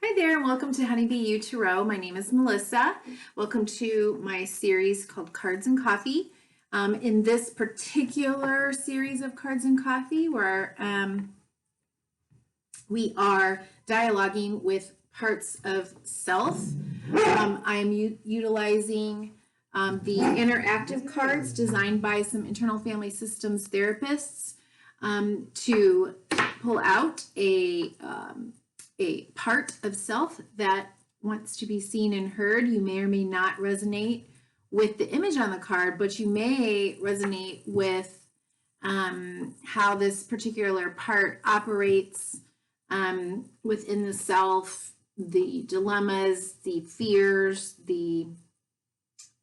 Hi there, and welcome to Honeybee You Tarot. My name is Melissa. Welcome to my series called Cards and Coffee. In this particular series of Cards and Coffee, where we are dialoguing with parts of self, I am utilizing the interactive cards designed by some internal family systems therapists to pull out a part of self that wants to be seen and heard. You may or may not resonate with the image on the card, but you may resonate with how this particular part operates within the self, the dilemmas, the fears, the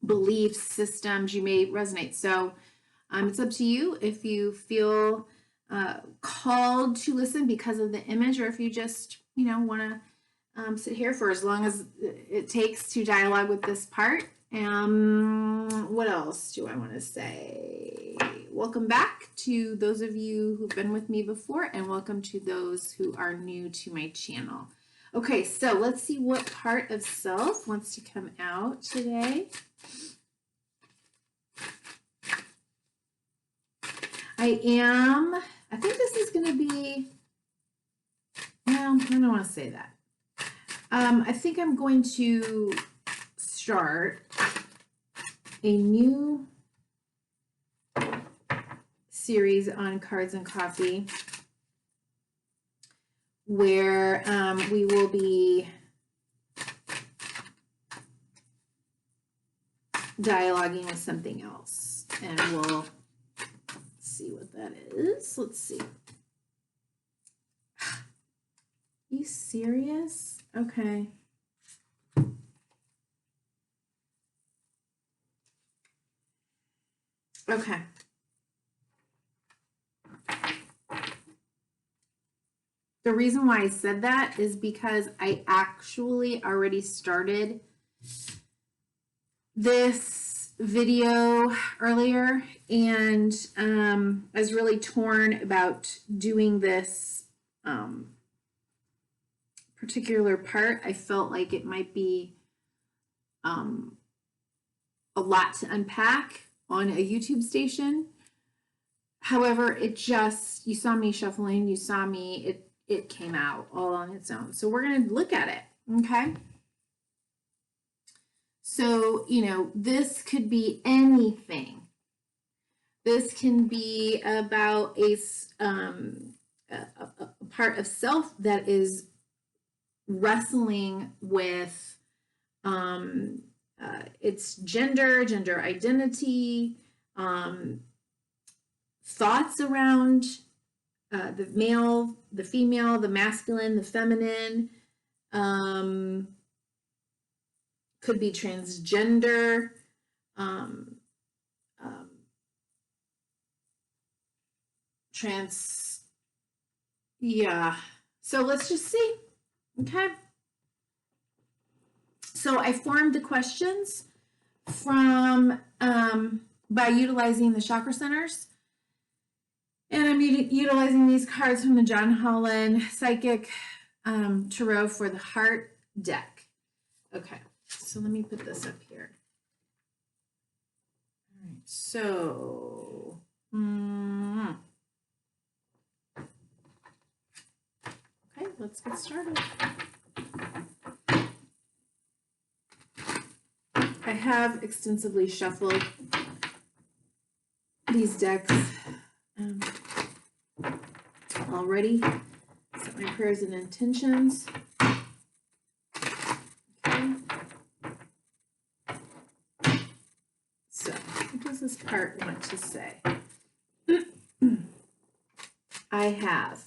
belief systems. You may resonate. So it's up to you if you feel called to listen because of the image, or if you just want to sit here for as long as it takes to dialogue with this part. What else do I want to say? Welcome back to those of you who've been with me before, and welcome to those who are new to my channel. Okay, so let's see what part of self wants to come out today. I think this is going to be, well, I don't want to say that. I think I'm going to start a new series on Cards and Coffee where we will be dialoguing with something else, and we'll see what that is. Let's see. Are you serious? Okay. Okay. The reason why I said that is because I actually already started this video earlier, and I was really torn about doing this particular part. I felt like it might be a lot to unpack on a YouTube station. However, it just, you saw me shuffling, you saw me, it came out all on its own. So we're going to look at it, okay? So, this could be anything. This can be about a part of self that is wrestling with its gender identity, thoughts around the male, the female, the masculine, the feminine, could be transgender, yeah. So let's just see, okay? So I formed the questions from, by utilizing the chakra centers. And I'm utilizing these cards from the John Holland Psychic Tarot for the Heart deck. Okay, so let me put this up here. All right, so okay, let's get started. I have extensively shuffled these decks already. Set my prayers and intentions. Okay. So, what does this part want to say? I have.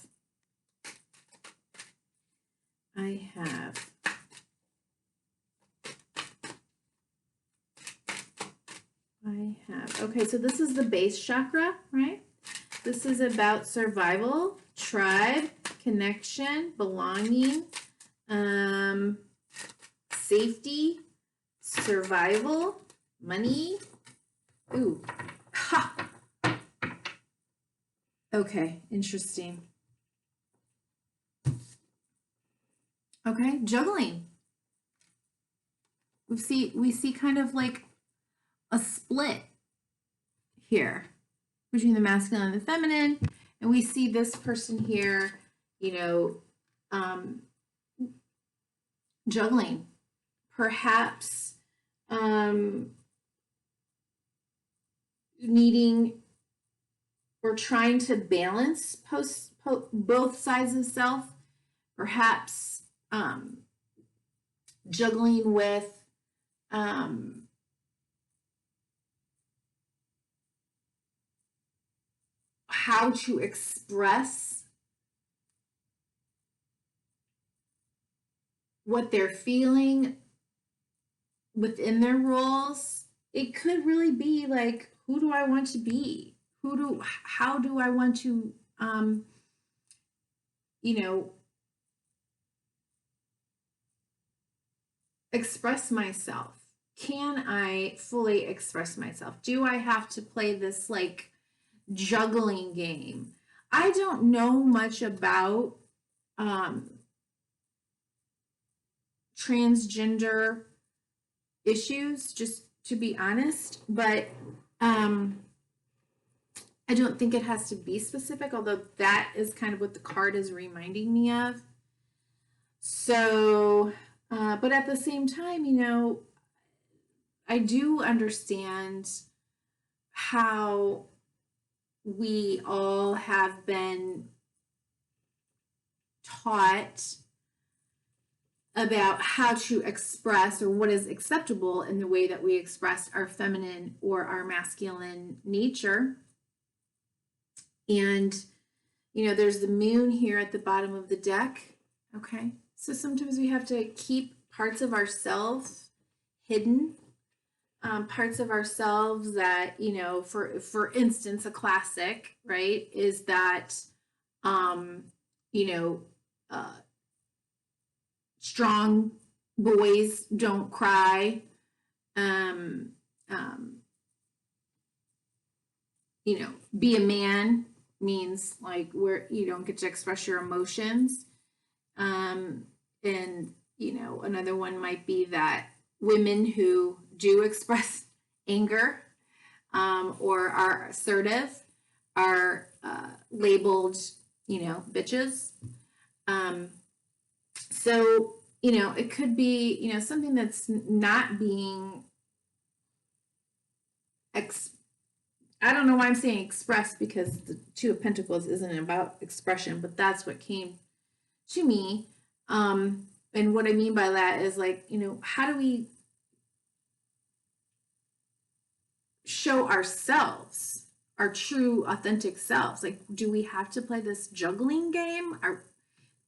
Okay, so this is the base chakra, right? This is about survival, tribe, connection, belonging, safety, survival, money. Ooh, ha! Okay, interesting. Okay, juggling. We see kind of like a split here between the masculine and the feminine, and we see this person here, you know, juggling, perhaps needing or trying to balance both sides of self, perhaps juggling with how to express what they're feeling within their roles. It could really be like, who do I want to be? How do I want to, you know, express myself? Can I fully express myself? Do I have to play this like juggling game? I don't know much about transgender issues, just to be honest, but I don't think it has to be specific, although that is kind of what the card is reminding me of. So, but at the same time, you know, I do understand how we all have been taught about how to express or what is acceptable in the way that we express our feminine or our masculine nature. And, you know, there's the moon here at the bottom of the deck. Okay. So sometimes we have to keep parts of ourselves hidden, parts of ourselves that, you know, for instance, a classic, right, is that, you know, strong boys don't cry. You know, be a man means like where you don't get to express your emotions. And, you know, another one might be that women who do express anger or are assertive are labeled, you know, bitches. So, you know, it could be, you know, something that's not being I don't know why I'm saying expressed, because the Two of Pentacles isn't about expression, but that's what came to me. And what I mean by that is like, you know, how do we show ourselves, our true authentic selves? Like, do we have to play this juggling game?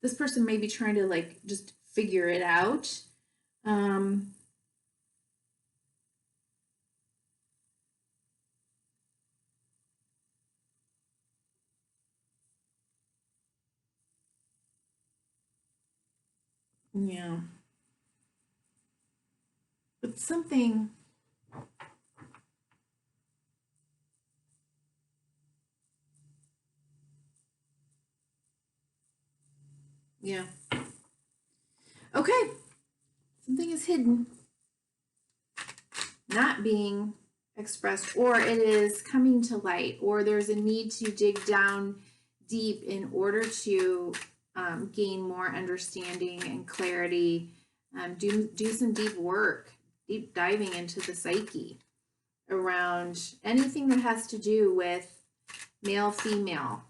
This person may be trying to like just figure it out. Yeah. But something, yeah. Okay. Something is hidden, not being expressed, or it is coming to light, or there's a need to dig down deep in order to gain more understanding and clarity, do some deep work, deep diving into the psyche around anything that has to do with male, female.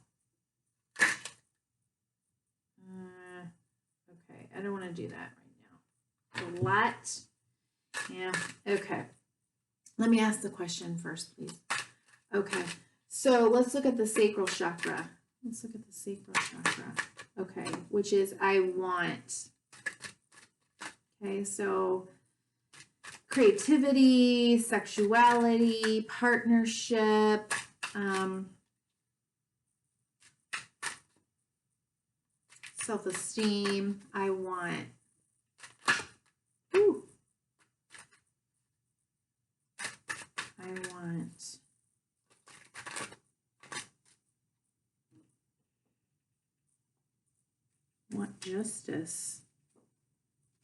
Okay, I don't want to do that right now. A lot. Yeah, okay. Let me ask the question first, please. Okay, so let's look at the sacral chakra. Let's look at the sacral chakra. Okay, which is I want. Okay, so creativity, sexuality, partnership, self-esteem. I want. Ooh. I want justice.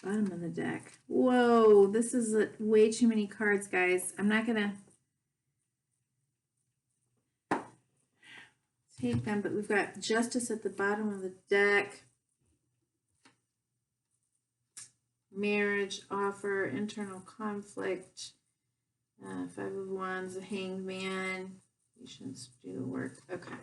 Bottom of the deck. Whoa, this is way too many cards, guys. I'm not gonna take them, but we've got Justice at the bottom of the deck. Marriage, offer, internal conflict. Five of Wands, the Hanged Man. Patience, do the work. Okay.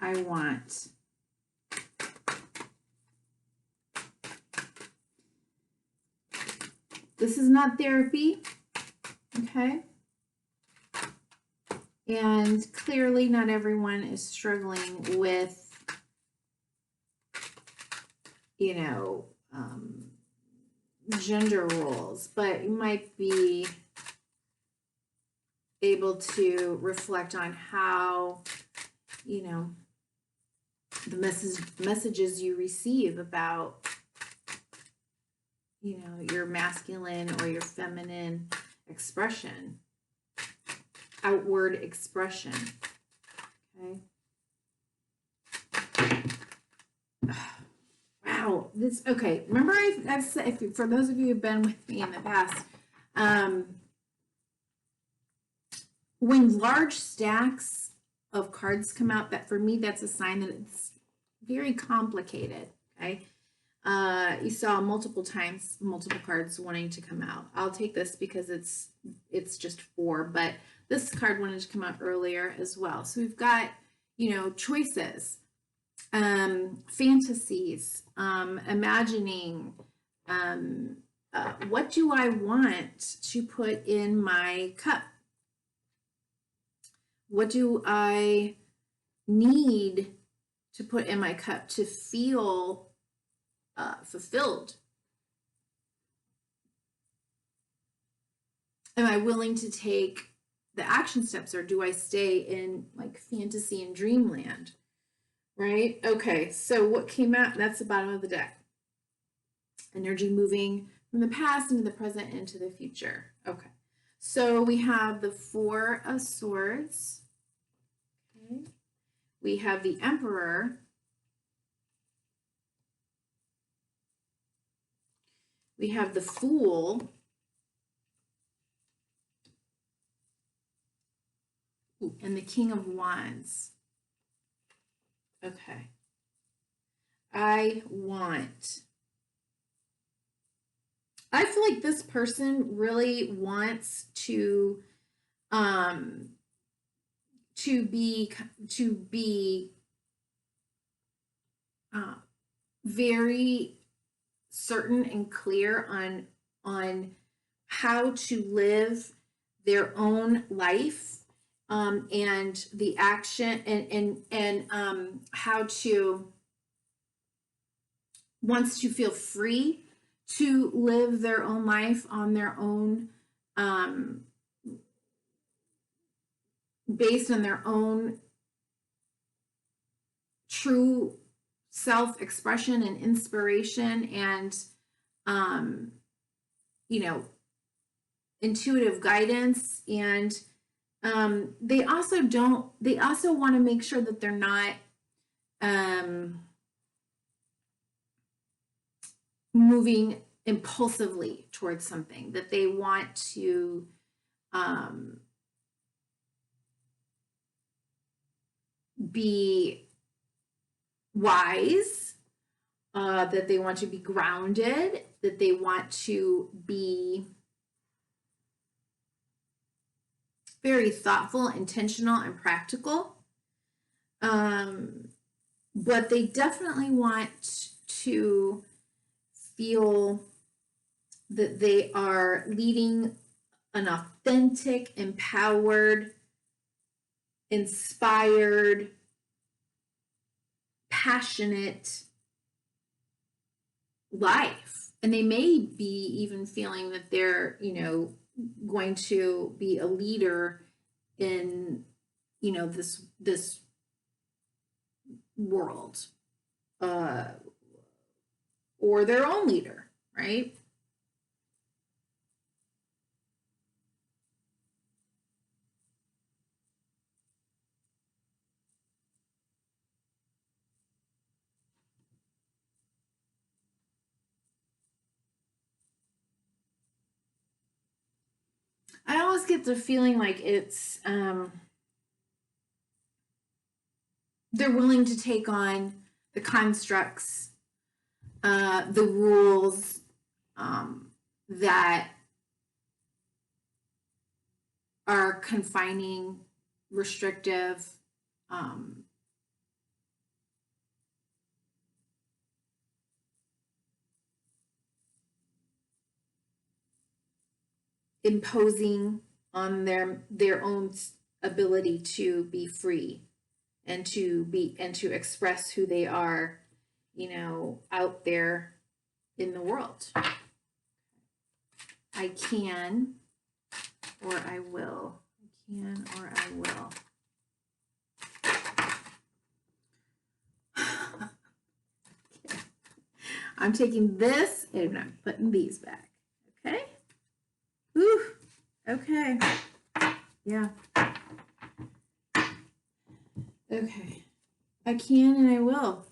I want this is not therapy, okay? And clearly not everyone is struggling with, you know, gender roles, but you might be able to reflect on how, you know, the messages you receive about, you know, your masculine or your feminine expression, outward expression. Okay. Wow. This, okay. Remember I've said, for those of you who've been with me in the past, when large stacks of cards come out, that for me, that's a sign that it's very complicated. Okay. You saw multiple times, multiple cards wanting to come out. I'll take this because it's just 4, but this card wanted to come out earlier as well. So we've got, you know, choices, fantasies, imagining, what do I want to put in my cup? What do I need to put in my cup to feel fulfilled? Am I willing to take the action steps, or do I stay in like fantasy and dreamland? Right? Okay, so what came out, that's the bottom of the deck. Energy moving from the past into the present into the future. Okay, so we have the 4 of Swords. Okay, we have the Emperor. We have the Fool. Ooh, and the King of Wands. Okay. I feel like this person really wants to be very certain and clear on how to live their own life, and the action and how to wants to feel free to live their own life on their own, based on their own true self-expression and inspiration and, you know, intuitive guidance. And they also want to make sure that they're not moving impulsively towards something, that they want to be wise, that they want to be grounded, that they want to be very thoughtful, intentional, and practical. But they definitely want to feel that they are leading an authentic, empowered, inspired, passionate life. And they may be even feeling that they're, you know, going to be a leader in, you know, this world, or their own leader, right? almost get the feeling like it's, they're willing to take on the constructs, the rules, that are confining, restrictive, imposing on their own ability to be free and to express who they are, you know, out there in the world. I can or I will. I can or I will. Okay. I'm taking this and I'm putting these back. Okay? Whew. Okay. Yeah. Okay. I can and I will.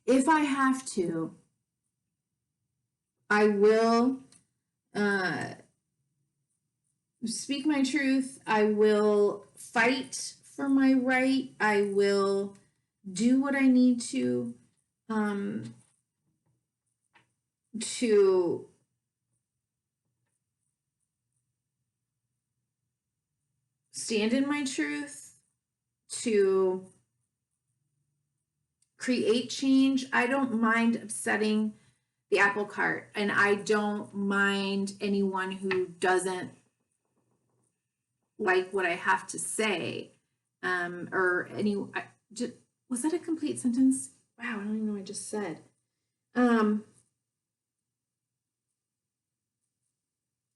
If I have to, I will speak my truth. I will fight for my right. I will do what I need to stand in my truth, to create change. I don't mind upsetting the apple cart, and I don't mind anyone who doesn't like what I have to say, or any. Was that a complete sentence? Wow, I don't even know what I just said.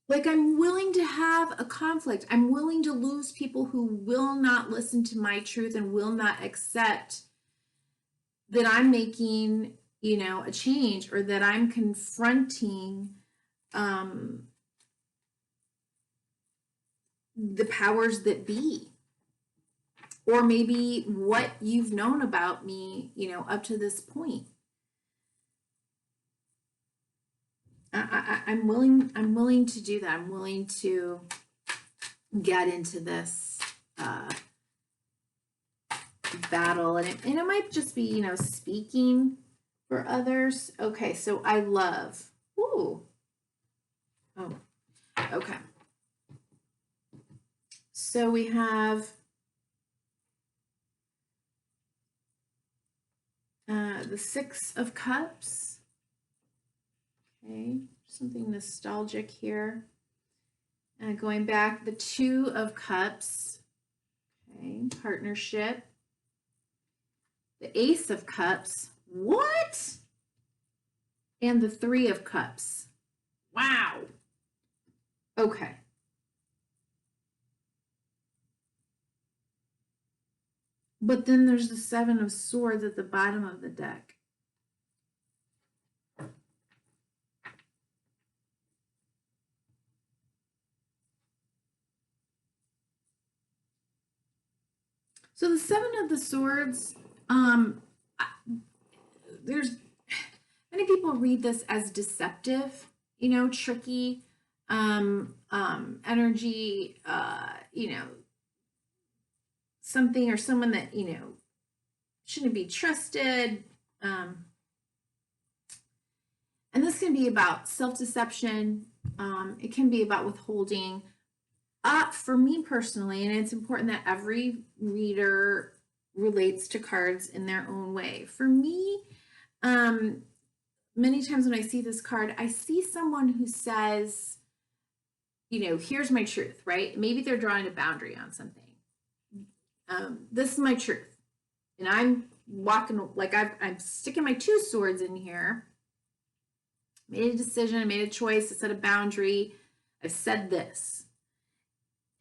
Like, I'm willing to have a conflict. I'm willing to lose people who will not listen to my truth and will not accept that I'm making, you know, a change, or that I'm confronting the powers that be, or maybe what you've known about me, you know, up to this point. I'm willing to do that. I'm willing to get into this battle, and it might just be, you know, speaking for others. Okay, so I love. Ooh. Oh, okay. So we have the Six of Cups. Okay, something nostalgic here. Going back, the Two of Cups. Okay, partnership. The Ace of Cups. What? And the Three of Cups. Wow. Okay. But then there's the Seven of Swords at the bottom of the deck. So the Seven of the Swords, there's many people read this as deceptive, you know, tricky, energy, you know, something or someone that, you know, shouldn't be trusted. And this can be about self-deception. It can be about withholding. For me personally, and it's important that every reader relates to cards in their own way. For me, many times when I see this card, I see someone who says, you know, here's my truth, right? Maybe they're drawing a boundary on something. This is my truth. And I'm walking, like I'm sticking my two swords in here. Made a decision, I made a choice, I set a boundary. I've said this.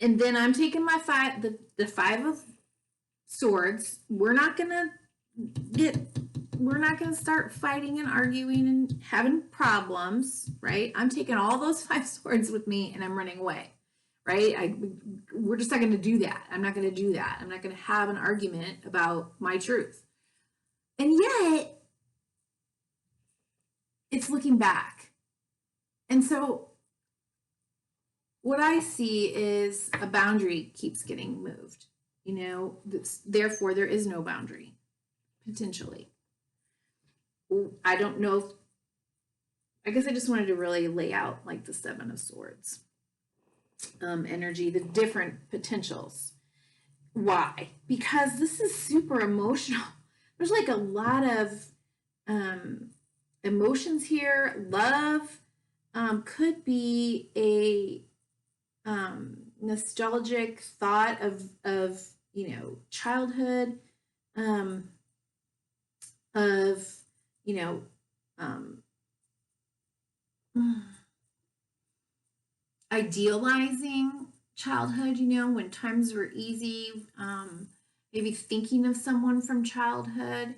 And then I'm taking my the Five of Swords. We're not gonna start fighting and arguing and having problems, right? I'm taking all those 5 swords with me and I'm running away, right? We're just not gonna do that. I'm not gonna do that. I'm not gonna have an argument about my truth. And yet, it's looking back. And so what I see is a boundary keeps getting moved. Therefore there is no boundary, potentially. I don't know if, I guess I just wanted to really lay out like the Seven of Swords energy, the different potentials. Why? Because this is super emotional. There's like a lot of emotions here. Love could be a nostalgic thought of childhood, of idealizing childhood, when times were easy, maybe thinking of someone from childhood.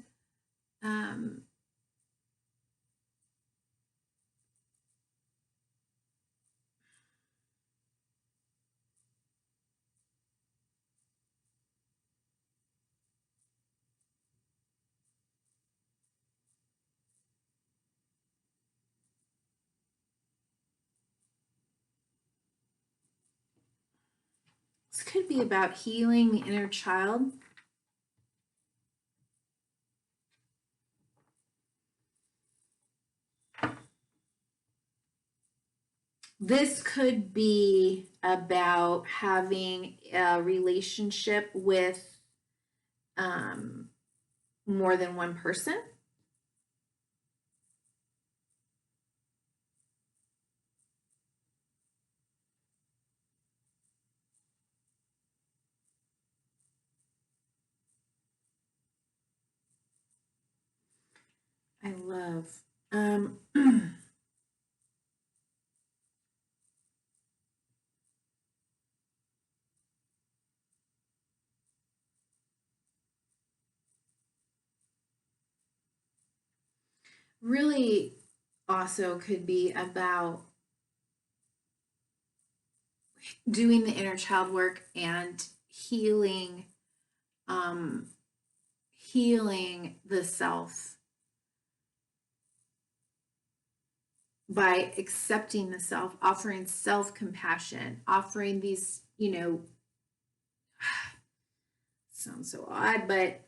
This could be about healing the inner child. This could be about having a relationship with more than one person. I love really also could be about doing the inner child work and healing healing the self by accepting the self, offering self-compassion, offering these, sounds so odd, but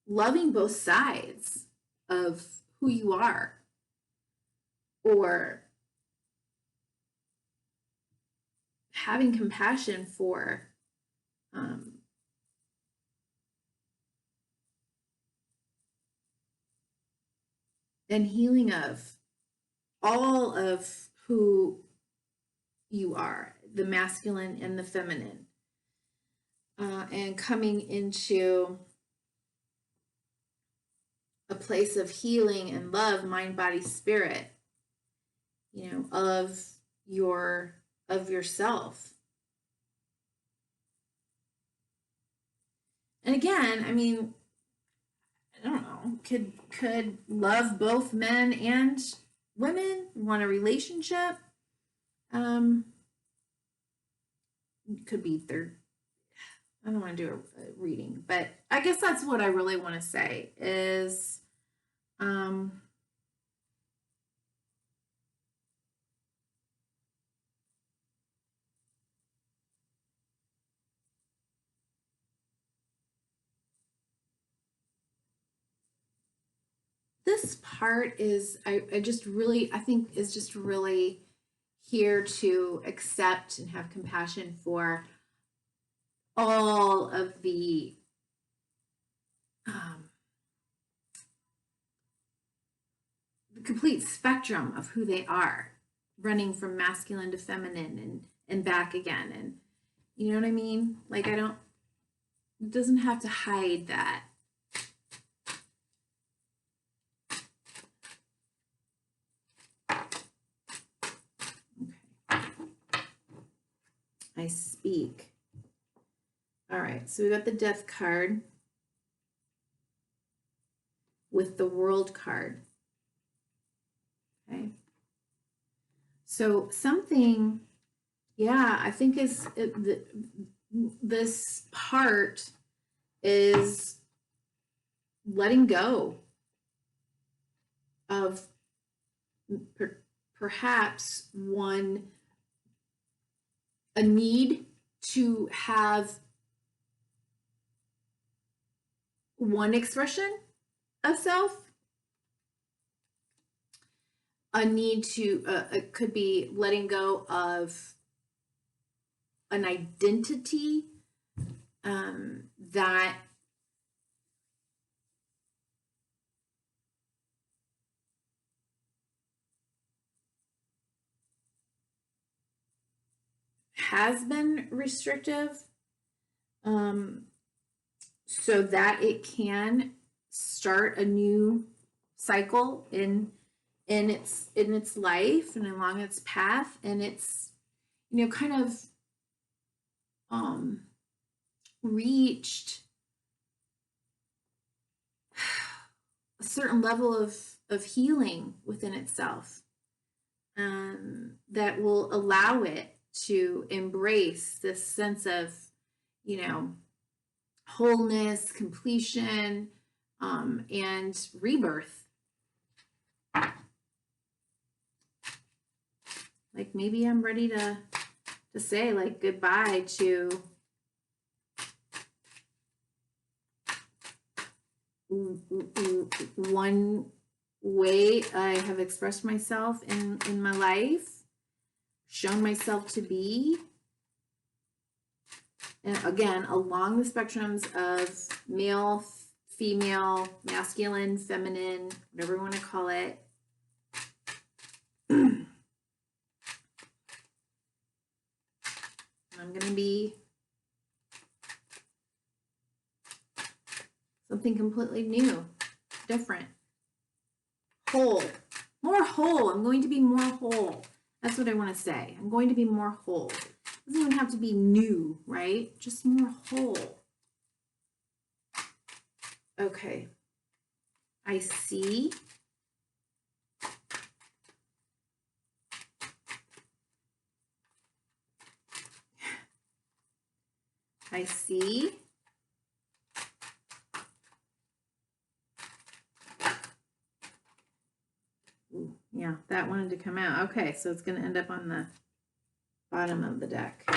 loving both sides of who you are, or having compassion for and healing of all of who you are, the masculine and the feminine, and coming into a place of healing and love, mind, body, spirit, of yourself. And again, I mean, I don't know, could love both men and women, want a relationship. Could be third. I don't want to do a reading, but I guess that's what I really want to say is this part is I think is just really here to accept and have compassion for all of the complete spectrum of who they are, running from masculine to feminine and back again. And you know what I mean? Like, it doesn't have to hide that. Okay. I speak. All right, so we got the Death card with the World card. Okay. So something, yeah, I think this part is letting go of perhaps a need to have one expression of self, a need to, it could be letting go of an identity that has been restrictive, so that it can start a new cycle in its life and along its path, and it's, you know, kind of reached a certain level of healing within itself, that will allow it to embrace this sense of, you know, wholeness, completion, and rebirth. Like maybe I'm ready to say like goodbye to one way I have expressed myself in my life, shown myself to be. And again, along the spectrums of male, female, masculine, feminine, whatever you want to call it. I'm going to be something completely new, different, whole, more whole. I'm going to be more whole. That's what I want to say. I'm going to be more whole. It doesn't even have to be new, right? Just more whole. Okay. I see. I see. Ooh, yeah, that wanted to come out. Okay, so it's going to end up on the bottom of the deck.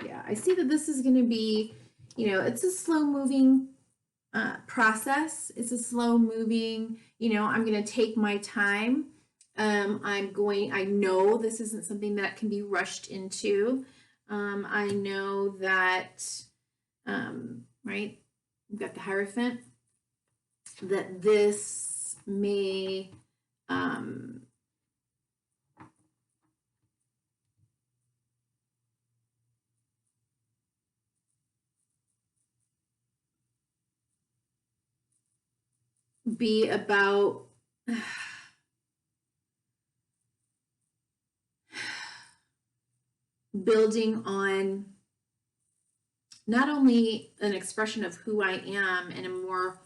Yeah, I see that this is going to be, you know, it's a slow moving process. It's a slow moving, you know, I'm going to take my time. I know this isn't something that can be rushed into. I know that, right, we've got the Hierophant, that this may, be about building on not only an expression of who I am in a more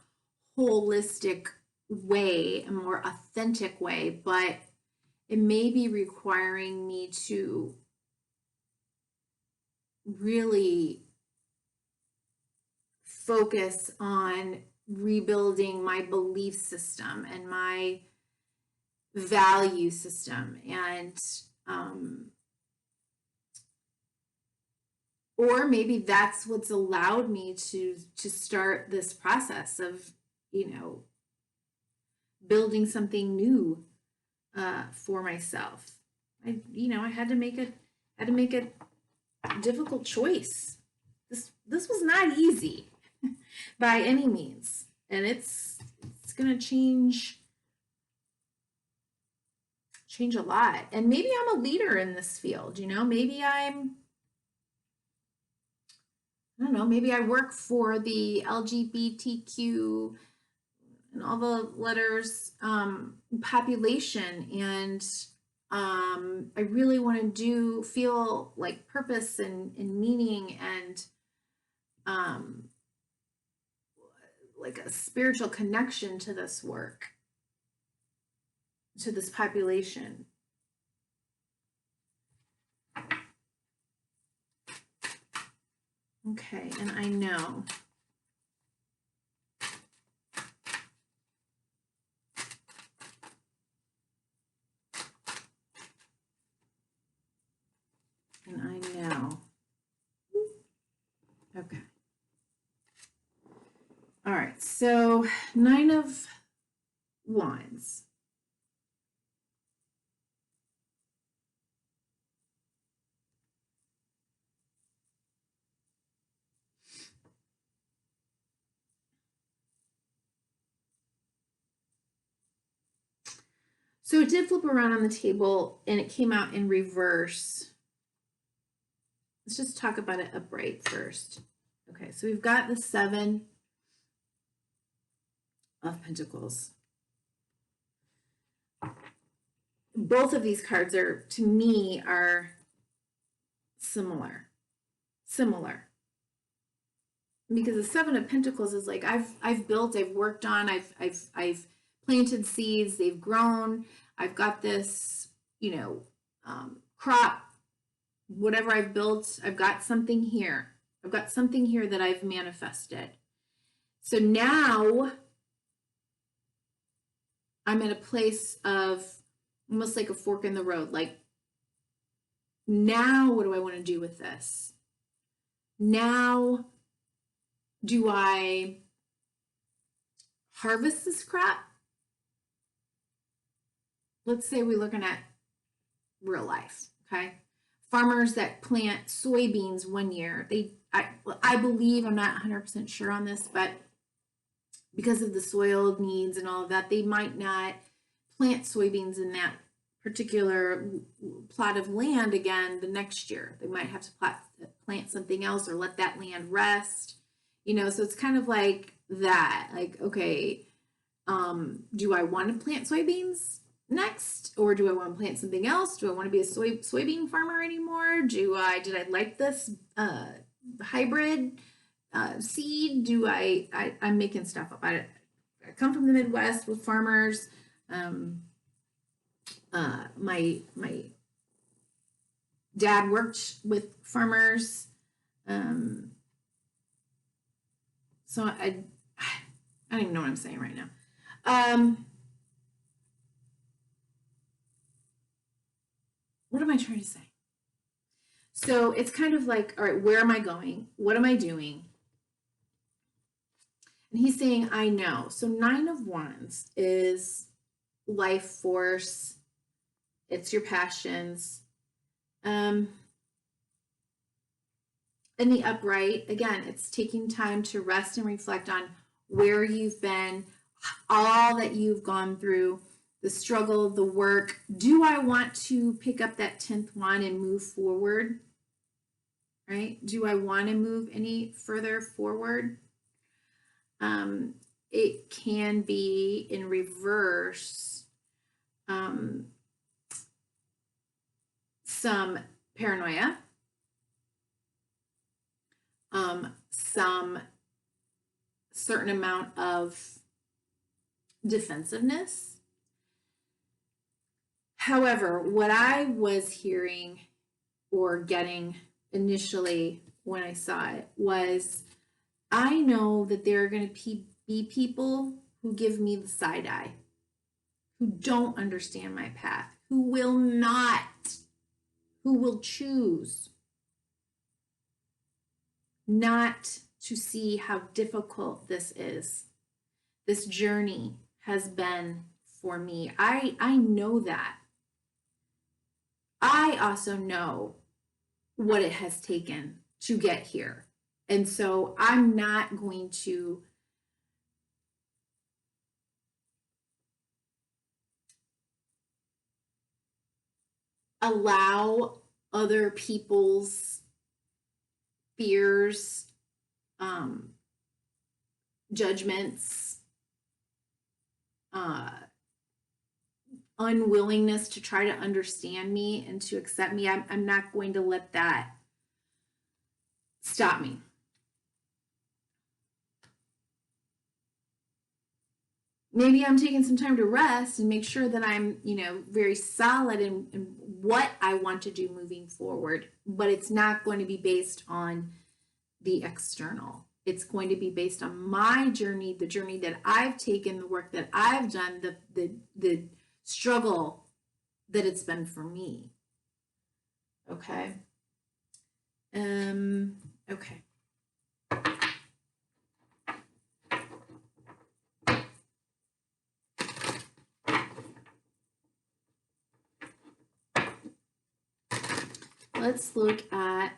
holistic way, a more authentic way, but it may be requiring me to really focus on rebuilding my belief system and my value system, and or maybe that's what's allowed me to start this process of, you know, building something new for myself. I had to make a difficult choice. This was not easy by any means, and it's gonna change a lot. And maybe I'm a leader in this field, you know, maybe I don't know, maybe I work for the LGBTQ and all the letters population, and I really want to feel like purpose and meaning and like a spiritual connection to this work, to this population. Okay, and I know. All right, so 9 of Wands. So it did flip around on the table and it came out in reverse. Let's just talk about it upright first. Okay, so we've got the 7 of Pentacles. Both of these cards are, to me, are similar. Because the 7 of Pentacles is like, I've built, I've worked on, I've planted seeds, they've grown, I've got this, you know, crop, whatever I've built, I've got something here. I've got something here that I've manifested. So now I'm at a place of almost like a fork in the road. Like, now what do I want to do with this? Now, do I harvest this crop? Let's say we're looking at real life, okay? Farmers that plant soybeans one year, I believe, I'm not 100% sure on this, but because of the soil needs and all of that, they might not plant soybeans in that particular plot of land again the next year. They might have to plant something else or let that land rest, you know. So it's kind of like that, like, okay, do I want to plant soybeans next, or do I want to plant something else? Do I want to be a soybean farmer anymore? Did I like this hybrid seed? I'm making stuff up. I come from the Midwest with farmers. My dad worked with farmers. So I don't even know what I'm saying right now. What am I trying to say? So it's kind of like, all right, where am I going? What am I doing? And he's saying, I know. So 9 of Wands is life force. It's your passions. In the upright, again, it's taking time to rest and reflect on where you've been, all that you've gone through, the struggle, the work. Do I want to pick up that 10th wand and move forward? Right? Do I want to move any further forward? It can be in reverse. Some paranoia, some certain amount of defensiveness. However, what I was hearing or getting initially when I saw it was, I know that there are going to be people who give me the side eye, who don't understand my path, who will choose not to see how difficult this is. This journey has been for me. I know that. I also know what it has taken to get here. And so I'm not going to allow other people's fears, judgments, unwillingness to try to understand me and to accept me. I'm not going to let that stop me. Maybe I'm taking some time to rest and make sure that I'm, very solid in what I want to do moving forward. But it's not going to be based on the external. It's going to be based on my journey, the journey that I've taken, the work that I've done, the struggle that it's been for me. Okay. Okay. let's look at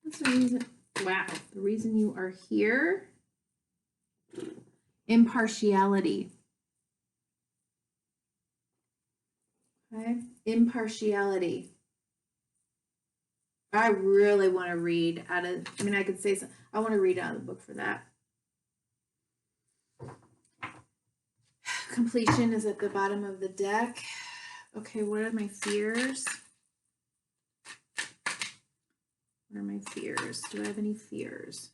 what's the reason. Wow, the reason you are here. Impartiality. Okay, impartiality. I really want to read out of, I mean, I could say something. I want to read out of the book for that. Completion is at the bottom of the deck. Okay, what are my fears? What are my fears? Do I have any fears?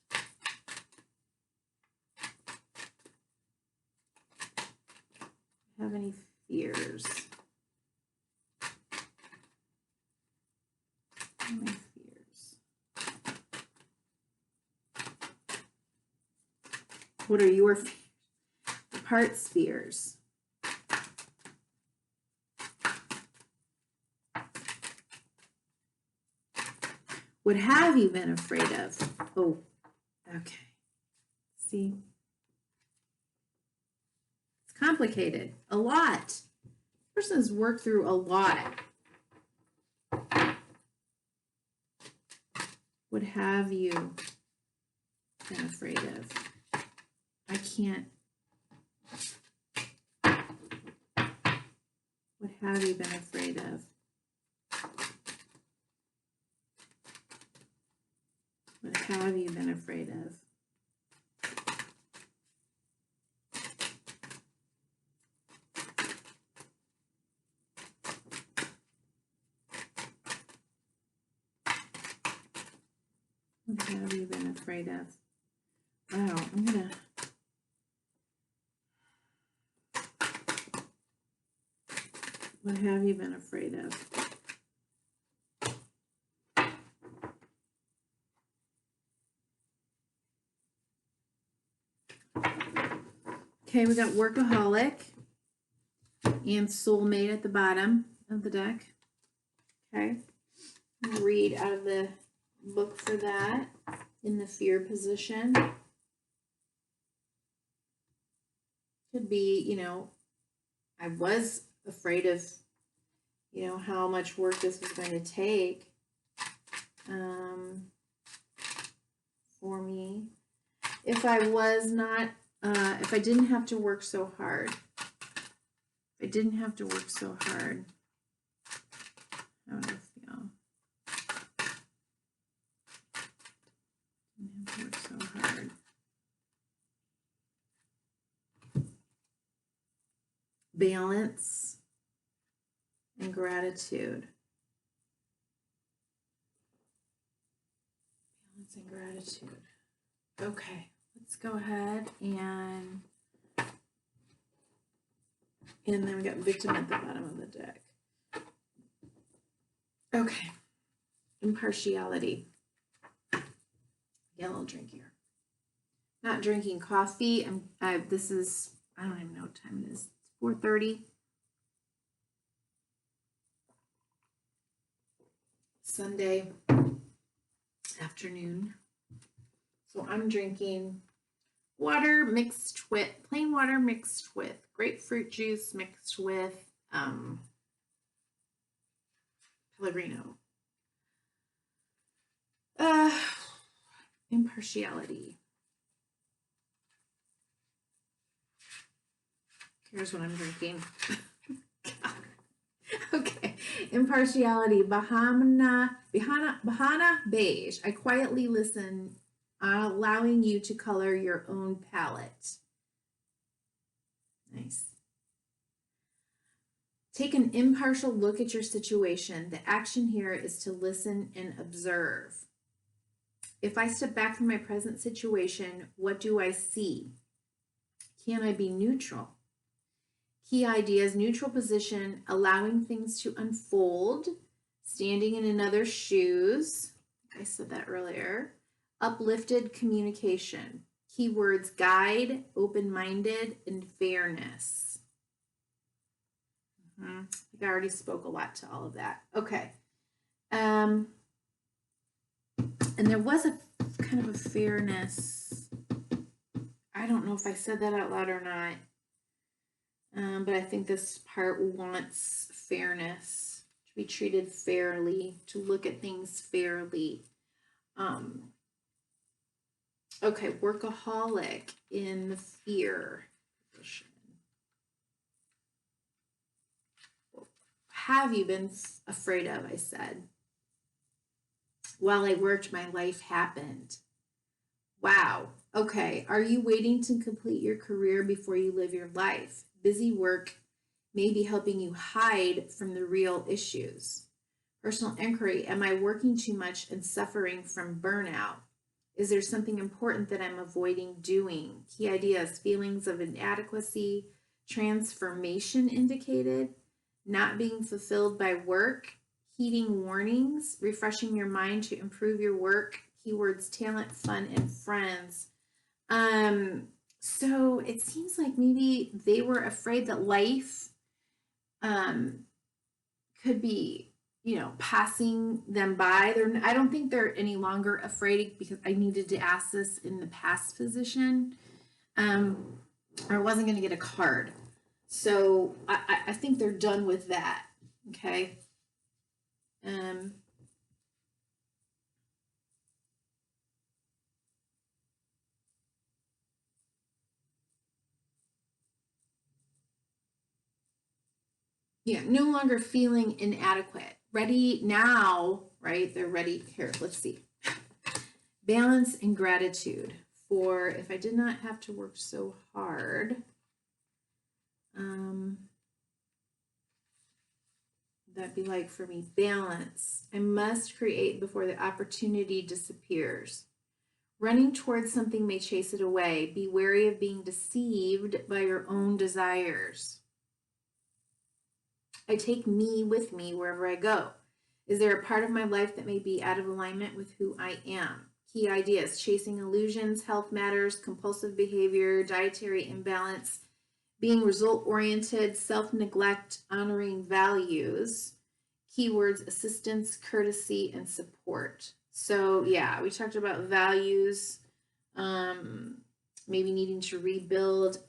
Have any fears? What are my fears? What are your fears? The parts fears. What have you been afraid of? Oh, okay. See? It's complicated. A lot. Person's worked through a lot. What have you been afraid of? I can't. What have you been afraid of? What have you been afraid of? What have you been afraid of? Wow, I'm gonna. What have you been afraid of? Okay, we got workaholic and soulmate at the bottom of the deck. Okay, I'll read out of the book for that in the fear position. Could be, you know, I was afraid of, you know, how much work this was going to take for me. If I was not, if I didn't have to work so hard, how would I feel? Didn't have to work so hard. Balance and gratitude. Balance and gratitude. Okay, let's go ahead and then we got victim at the bottom of the deck. Okay, impartiality. Get a little drink here. Not drinking coffee. This is, I don't even know what time it is. It's 4:30. Sunday afternoon. So I'm drinking water mixed with, plain water mixed with grapefruit juice mixed with Pellegrino. Impartiality. Here's what I'm drinking. Okay, impartiality. Bahana beige. I quietly listen, allowing you to color your own palette. Nice. Take an impartial look at your situation. The action here is to listen and observe. If I step back from my present situation, what do I see? Can I be neutral? Key ideas: neutral position, allowing things to unfold, standing in another's shoes. I said that earlier. Uplifted communication. Keywords: guide, open-minded, and fairness. I think I already spoke a lot to all of that. Okay. And there was a kind of a fairness. I don't know if I said that out loud or not. But I think this part wants fairness, to be treated fairly, to look at things fairly. Okay, workaholic in the fear position. Have you been afraid of, I said. While I worked, my life happened. Wow. Okay. Are you waiting to complete your career before you live your life? Busy work may be helping you hide from the real issues. Personal inquiry. Am I working too much and suffering from burnout? Is there something important that I'm avoiding doing? Key ideas. Feelings of inadequacy. Transformation indicated. Not being fulfilled by work. Heeding warnings. Refreshing your mind to improve your work. Keywords: talent, fun, and friends. So it seems like maybe they were afraid that life could be, passing them by. I don't think they're any longer afraid, because I needed to ask this in the past position, or I wasn't going to get a card. So I think they're done with that. Okay. Yeah, no longer feeling inadequate. Ready now, right? They're ready. Here, let's see. Balance and gratitude for if I did not have to work so hard. That'd be like for me, balance. I must create before the opportunity disappears. Running towards something may chase it away. Be wary of being deceived by your own desires. I take me with me wherever I go. Is there a part of my life that may be out of alignment with who I am? Key ideas: chasing illusions, health matters, compulsive behavior, dietary imbalance, being result-oriented, self-neglect, honoring values. Keywords: assistance, courtesy, and support. So yeah, we talked about values, maybe needing to rebuild,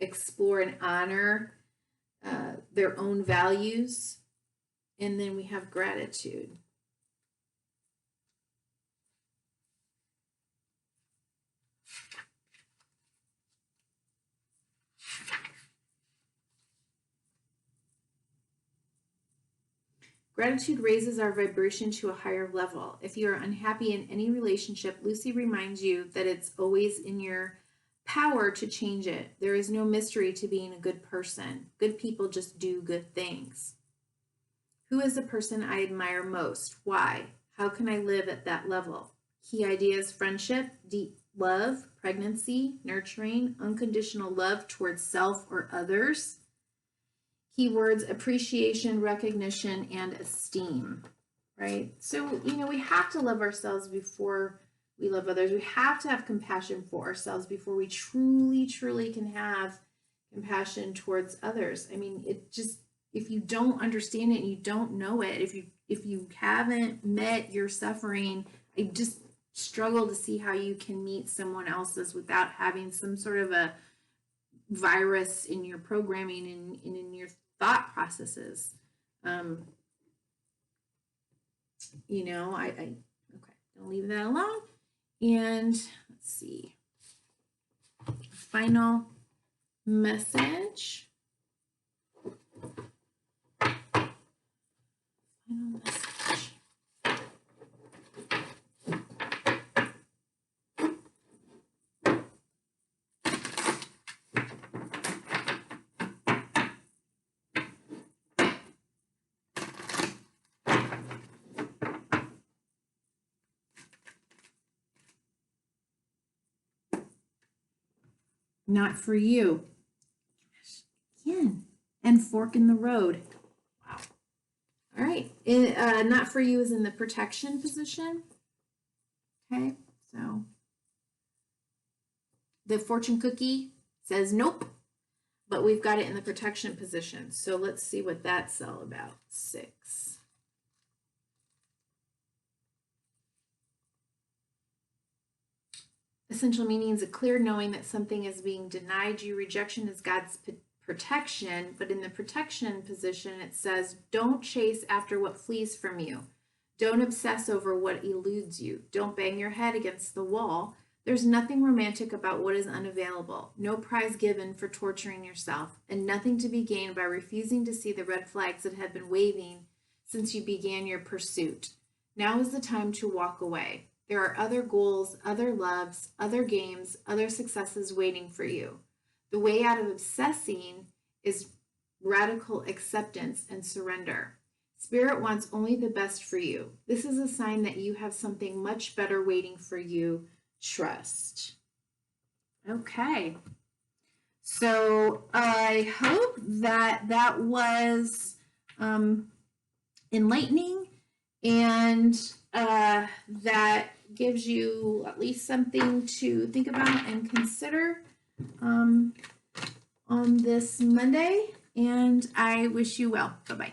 explore and honor their own values. And then we have gratitude. Gratitude raises our vibration to a higher level. If you are unhappy in any relationship, Lucy reminds you that it's always in your power to change it. There is no mystery to being a good person. Good people just do good things. Who is the person I admire most? Why? How can I live at that level? Key ideas: friendship, deep love, pregnancy, nurturing, unconditional love towards self or others. Keywords: appreciation, recognition, and esteem, right? So, we have to love ourselves before we love others. We have to have compassion for ourselves before we truly, truly can have compassion towards others. I mean, if you don't understand it and you don't know it, if you haven't met your suffering, I just struggle to see how you can meet someone else's without having some sort of a virus in your programming and in your thought processes. Okay, don't leave that alone. And let's see, final message. Not for you. Again, and fork in the road. Wow. All right. Not for you is in the protection position. Okay. So the fortune cookie says nope, but we've got it in the protection position. So let's see what that's all about. 6. essential meaning is a clear knowing that something is being denied you. Rejection is God's protection, but in the protection position, it says, don't chase after what flees from you. Don't obsess over what eludes you. Don't bang your head against the wall. There's nothing romantic about what is unavailable. No prize given for torturing yourself, and nothing to be gained by refusing to see the red flags that have been waving since you began your pursuit. Now is the time to walk away. There are other goals, other loves, other games, other successes waiting for you. The way out of obsessing is radical acceptance and surrender. Spirit wants only the best for you. This is a sign that you have something much better waiting for you. Trust. Okay. So I hope that that was enlightening, and that gives you at least something to think about and consider on this Monday. And I wish you well. Bye-bye.